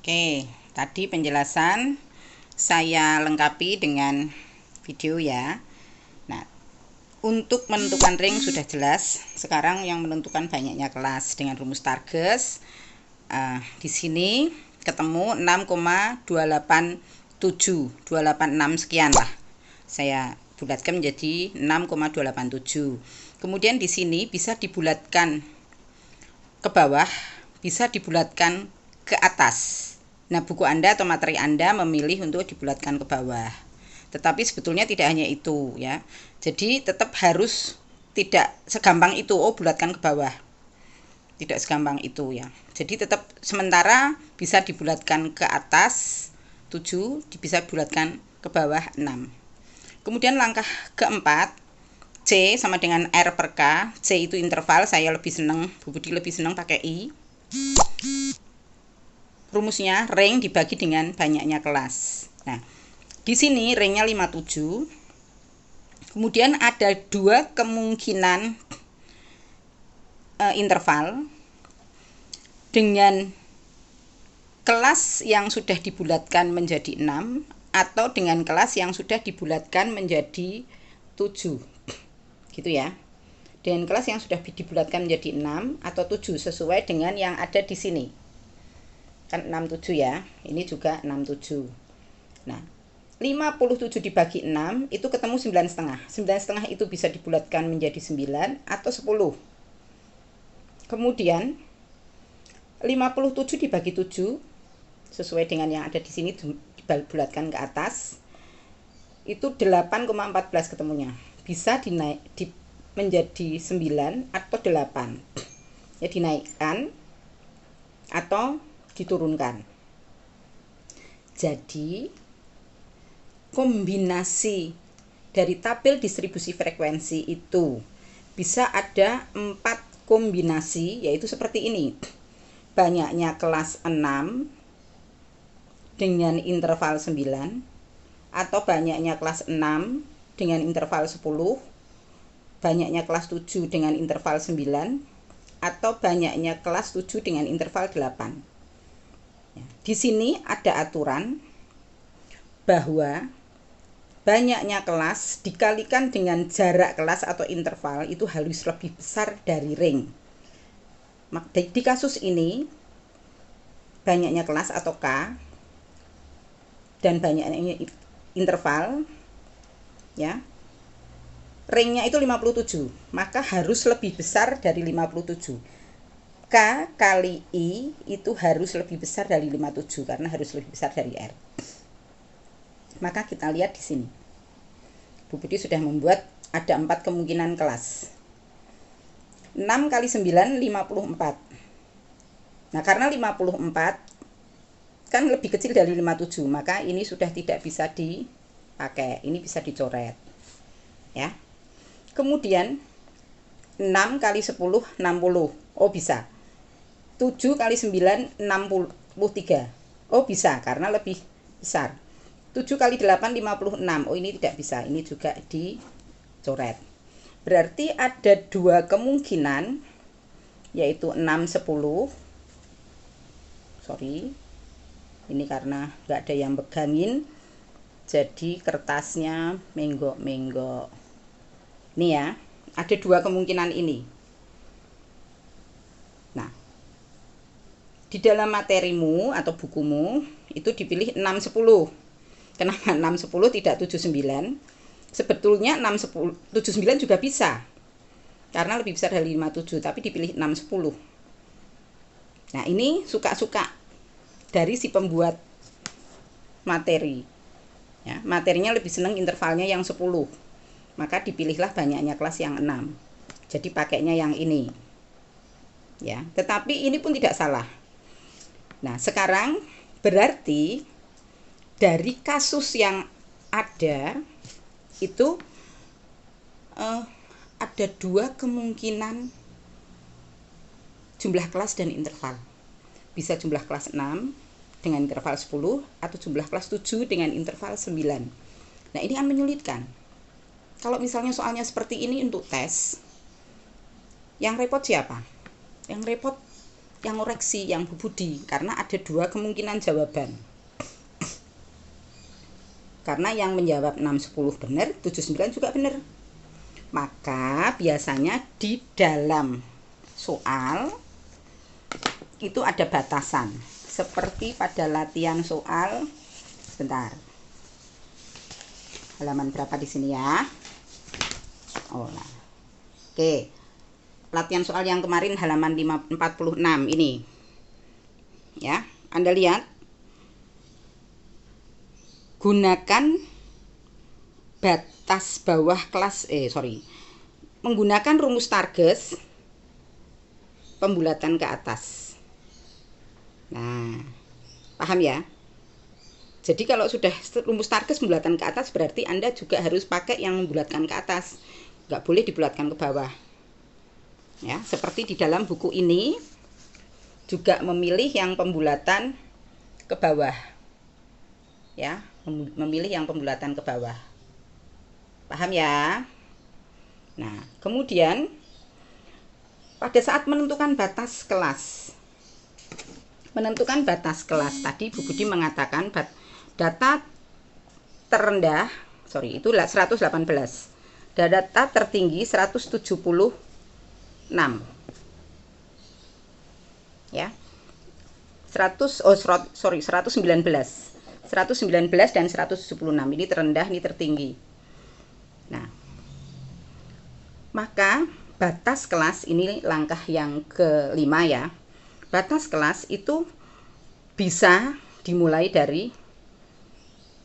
Oke, tadi penjelasan saya lengkapi dengan video ya. Nah, untuk menentukan ring sudah jelas. Sekarang yang menentukan banyaknya kelas dengan rumus Targes. Di sini ketemu 6,287, 286 sekian lah. Saya bulatkan menjadi 6,287. Kemudian di sini bisa dibulatkan ke bawah, bisa dibulatkan ke atas. Nah, buku Anda atau materi Anda memilih untuk dibulatkan ke bawah. Tetapi sebetulnya tidak hanya itu ya. Jadi tetap harus tidak segampang itu, bulatkan ke bawah. Tidak segampang itu ya. Jadi tetap sementara bisa dibulatkan ke atas 7, bisa dibulatkan ke bawah 6. Kemudian langkah keempat, C sama dengan R per K. C itu interval, saya lebih senang, Bu Budi lebih senang pakai I. Rumusnya ring dibagi dengan banyaknya kelas. Nah, di sini ringnya 57. Kemudian ada dua kemungkinan interval dengan kelas yang sudah dibulatkan menjadi 6 atau dengan kelas yang sudah dibulatkan menjadi 7. Gitu ya. Dengan kelas yang sudah dibulatkan menjadi 6 atau 7 sesuai dengan yang ada di sini. Kan 67 ya, ini juga 67. Nah, 57 dibagi 6 itu ketemu 9,5. 9,5 itu bisa dibulatkan menjadi 9 atau 10. Kemudian 57 dibagi 7 sesuai dengan yang ada di sini dibulatkan ke atas itu 8,14 ketemunya. Bisa menjadi 9 atau 8. Ya, dinaikkan atau diturunkan. Jadi kombinasi dari tabel distribusi frekuensi itu bisa ada 4 kombinasi, yaitu seperti ini. Banyaknya kelas 6 dengan interval 9, atau banyaknya kelas 6 dengan interval 10, banyaknya kelas 7 dengan interval 9, atau banyaknya kelas 7 dengan interval 8. Di sini ada aturan bahwa banyaknya kelas dikalikan dengan jarak kelas atau interval itu harus lebih besar dari ring. Di kasus ini banyaknya kelas atau K dan banyaknya interval ya, ringnya itu 57, maka harus lebih besar dari 57. K kali I itu harus lebih besar dari 57 karena harus lebih besar dari R. Maka kita lihat di sini. Bu Budi sudah membuat ada 4 kemungkinan kelas. 6 kali 9 54. Nah, karena 54 kan lebih kecil dari 57, maka ini sudah tidak bisa dipakai. Ini bisa dicoret. Ya. Kemudian 6 kali 10 60. Bisa. 7 kali 9 63. Bisa karena lebih besar. 7 kali 8 56. Ini tidak bisa. Ini juga dicoret. Berarti ada 2 kemungkinan, yaitu 6 10. Sorry. Ini karena nggak ada yang pegangin, jadi kertasnya menggok-menggok. Ini ya, ada 2 kemungkinan ini. Nah, di dalam materimu atau bukumu itu dipilih 6 10. Kenapa 6 10 tidak 7 9? Sebetulnya 6 10 7 9 juga bisa. Karena lebih besar dari 57, tapi dipilih 6 10. Nah, ini suka-suka dari si pembuat materi. Ya, materinya lebih senang intervalnya yang 10. Maka dipilihlah banyaknya kelas yang 6. Jadi pakainya yang ini. Ya, tetapi ini pun tidak salah. Nah, sekarang berarti dari kasus yang ada itu ada 2 kemungkinan jumlah kelas dan interval. Bisa jumlah kelas 6 dengan interval 10 atau jumlah kelas 7 dengan interval 9. Nah, ini kan menyulitkan. Kalau misalnya soalnya seperti ini untuk tes, yang repot siapa? Yang repot yang ngoreksi, yang Bu Budi, karena ada 2 kemungkinan jawaban. Karena yang menjawab 6, 10 benar, 7, 9 juga benar. Maka biasanya di dalam soal itu ada batasan. Seperti pada latihan soal, sebentar. Halaman berapa di sini ya? Oh, nah. Oke. Latihan soal yang kemarin halaman 46 ini. Ya, Anda lihat. Gunakan batas bawah kelas menggunakan rumus Targes pembulatan ke atas. Nah, paham ya? Jadi kalau sudah rumus Targes pembulatan ke atas, berarti Anda juga harus pakai yang membulatkan ke atas. Nggak boleh dibulatkan ke bawah. Ya, seperti di dalam buku ini juga memilih yang pembulatan ke bawah. Ya, memilih yang pembulatan ke bawah. Paham ya? Nah, kemudian pada saat menentukan batas kelas. Tadi Bu Budi mengatakan data terendah, itu 118. Data tertinggi 176. Ya. 119. 119 dan 176. Ini terendah, ini tertinggi. Nah, maka batas kelas ini langkah yang kelima ya. Batas kelas itu bisa dimulai dari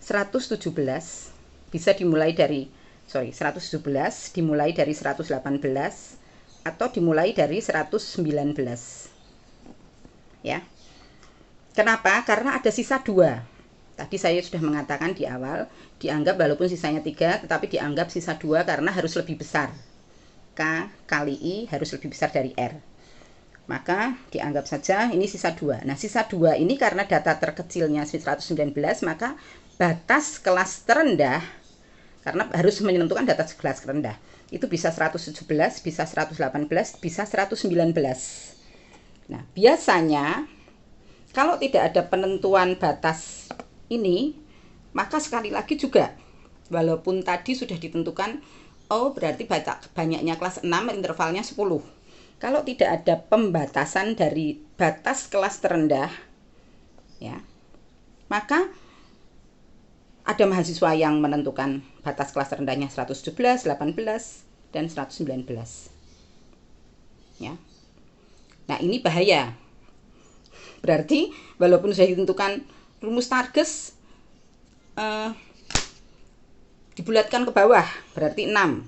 117, bisa dimulai dari 117, dimulai dari 118 atau dimulai dari 119. Ya. Kenapa? Karena ada sisa 2. Tadi saya sudah mengatakan di awal, dianggap walaupun sisanya 3, tetapi dianggap sisa 2 karena harus lebih besar. K kali I harus lebih besar dari R. Maka dianggap saja ini sisa 2. Nah, sisa 2 ini karena data terkecilnya 119, maka batas kelas terendah, karena harus menentukan data kelas terendah, itu bisa 117, bisa 118, bisa 119. Nah, biasanya kalau tidak ada penentuan batas ini, maka sekali lagi juga walaupun tadi sudah ditentukan berarti banyaknya kelas 6, intervalnya 10. Kalau tidak ada pembatasan dari batas kelas terendah, ya, maka ada mahasiswa yang menentukan batas kelas terendahnya 117, 18, dan 119. Ya. Nah, ini bahaya. Berarti walaupun sudah ditentukan rumus Targes, dibulatkan ke bawah, berarti 6.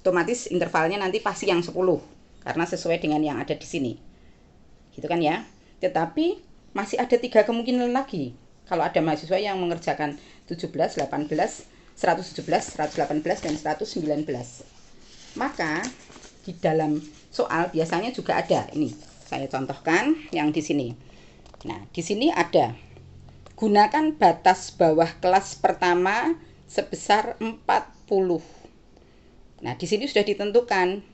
Otomatis intervalnya nanti pasti yang 10, karena sesuai dengan yang ada di sini. Gitu kan ya. Tetapi masih ada 3 kemungkinan lagi. Kalau ada mahasiswa yang mengerjakan 17, 18, 117, 118, dan 119. Maka di dalam soal biasanya juga ada. Ini saya contohkan yang di sini. Nah, di sini ada gunakan batas bawah kelas pertama sebesar 40. Nah, di sini sudah ditentukan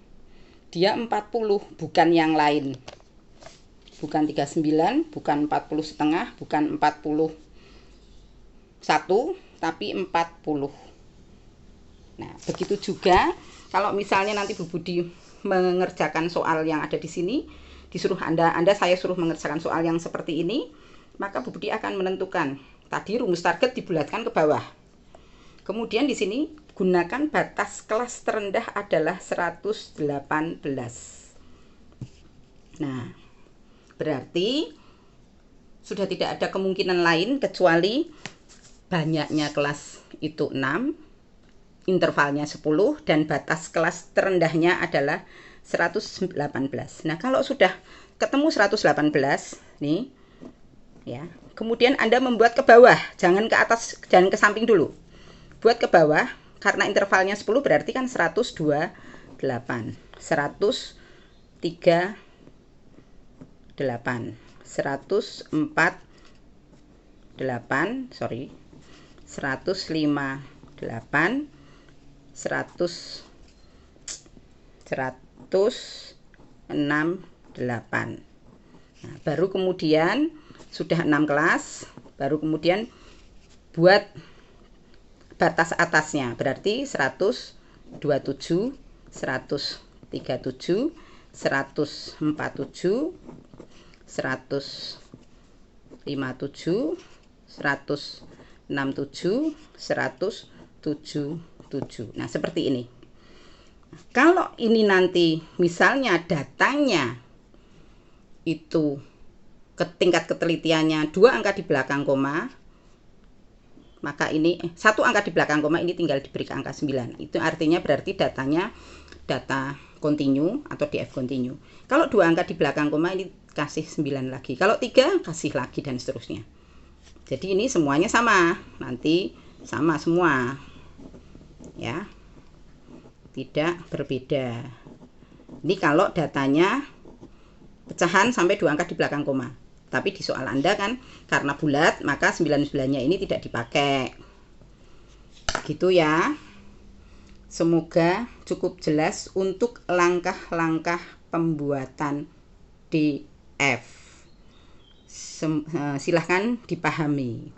dia 40, bukan yang lain. Bukan 39, bukan 40 setengah, bukan 41, tapi 40. Nah, begitu juga kalau misalnya nanti Bu Budi mengerjakan soal yang ada di sini, disuruh saya suruh mengerjakan soal yang seperti ini, maka Bu Budi akan menentukan tadi rumus target dibulatkan ke bawah. Kemudian di sini gunakan batas kelas terendah adalah 118. Nah, berarti sudah tidak ada kemungkinan lain kecuali banyaknya kelas itu 6, intervalnya 10, dan batas kelas terendahnya adalah 118. Nah, kalau sudah ketemu 118 nih, ya, kemudian Anda membuat ke bawah, jangan ke atas, jangan ke samping dulu. Buat ke bawah, karena intervalnya 10 berarti kan 128, 138, 148, 158, 168. Nah, baru kemudian sudah 6 kelas, baru kemudian buat batas atasnya, berarti 127, 137, 147, 157, 167, 177. Nah, seperti ini. Kalau ini nanti misalnya datanya itu tingkat ketelitiannya 2 angka di belakang koma, maka ini 1 angka di belakang koma, ini tinggal diberi ke angka 9. Itu artinya berarti datanya data kontinu atau DF kontinu. Kalau 2 angka di belakang koma, ini kasih 9 lagi. Kalau 3 kasih lagi, dan seterusnya. Jadi ini semuanya sama, nanti sama semua ya, tidak berbeda. Ini kalau datanya pecahan sampai 2 angka di belakang koma. Tapi di soal Anda kan karena bulat, maka 99-nya ini tidak dipakai. Gitu ya. Semoga cukup jelas untuk langkah-langkah pembuatan DF. Silahkan dipahami.